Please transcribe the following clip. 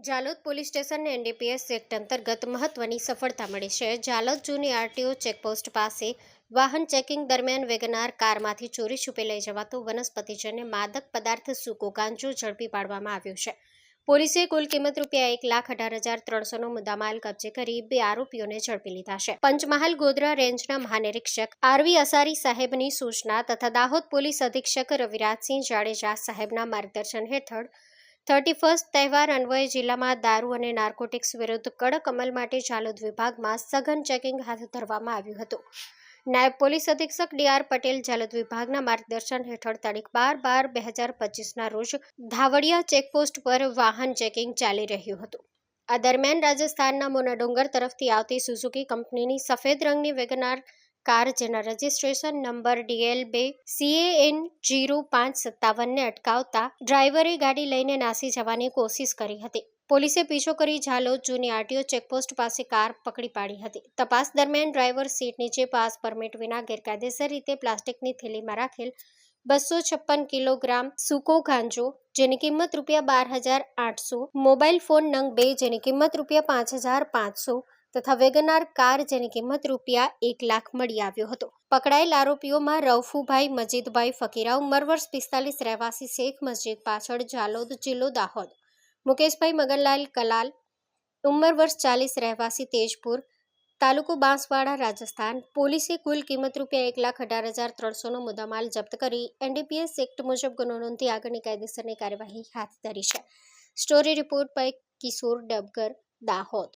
Jhalod police સ્ટેશનને NDPS act અંતર્ગત મહત્વની સફળતા મળી છે। જાલોદ જૂની આરટીઓ ચેકપોસ્ટ પાસે વાહન ચેકિંગ દરમિયાન વેગનાર કારમાંથી ચોરી છુપે લઈ જવાતો વનસ્પતિજન્ય માદક પદાર્થ સૂકો ગાંજો ઝડપી પાડવામાં આવ્યો છે। પોલીસે કુલ કિંમત ₹1,18,300નો મુદ્દામાલ કબજે કરી 2 આરોપીઓને ઝડપી લીધા છે। પંચમહાલ ગોધરા રેન્જના મહાનિરીક્ષક આરવી અસારી સાહેબની સૂચના તથા દાહોદ પોલીસ અધિક્ષક રવિરાજસિંહ જાડેજા સાહેબના માર્ગદર્શન હેઠળ 31st તહેવાર અન્વયે જિલ્લામાં દારૂ અને નાર્કોટિક્સ વિરુદ્ધ કડક અમલ માટે જાલોદ વિભાગમાં સઘન ચેકિંગ હાથ ધરવામાં આવ્યું હતું। નાયબ પોલીસ અધિક્ષક ડીઆર પટેલ જાલોદ વિભાગના માર્ગદર્શન હેઠળ તારીખ 12/12/2025ના રોજ ધાવડિયા ચેકપોસ્ટ પર વાહન ચેકિંગ ચાલી રહ્યું હતું। આ દરમિયાન રાજસ્થાનના મોના ડુંગર તરફથી આવતી સુઝુકી કંપનીની સફેદ રંગની વેગનાર કાર જેના રજિસ્ટ્રેશન નંબર DL2 CAN 0557ને અટકાવતા ડ્રાઈવરે ગાડી લઈને નાસી જવાની કોશિશ કરી હતી। પોલીસે પીછો કરી જાલોદ જૂની આરટીઓ ચેકપોસ્ટ પાસે કાર પકડી પાડી હતી। તપાસ દરમિયાન ડ્રાઈવર સીટ નીચે પાસ પરમિટ વિના ગેરકાયદેસર રીતે પ્લાસ્ટિકની થેલીમાં રાખેલ 256 કિલોગ્રામ સૂકો ગાંજો જેની કિંમત ₹12,800, મોબાઈલ ફોન નંગ 2 જેની કિંમત ₹5,500 તથા વેગનાર કાર જેની કિંમત ₹1 લાખ મળી આવ્યો હતો। પકડાયેલ આરોપીઓમાં રઉફુભાઈ મજીદભાઈ ફકીરા ઉંમર વર્ષ 45 રહેવાસી શેખ મસ્જિદ પાછળ જાલોદ જિલ્લો દાહોદ, મુકેશભાઈ મગનલાલ કલાલ ઉંમર વર્ષ 40 રહેવાસી તેજપુર તાલુકો બાંસવાડા રાજસ્થાન। પોલીસે કુલ કિંમત ₹1,18,300નો મુદ્દામાલ જપ્ત કરી એનડીપીએસ એક્ટ મુજબ ગુનો નોંધી આગળની કાયદેસરની કાર્યવાહી હાથ ધરી છે। Story report by Kishor Dabgar, Dahod.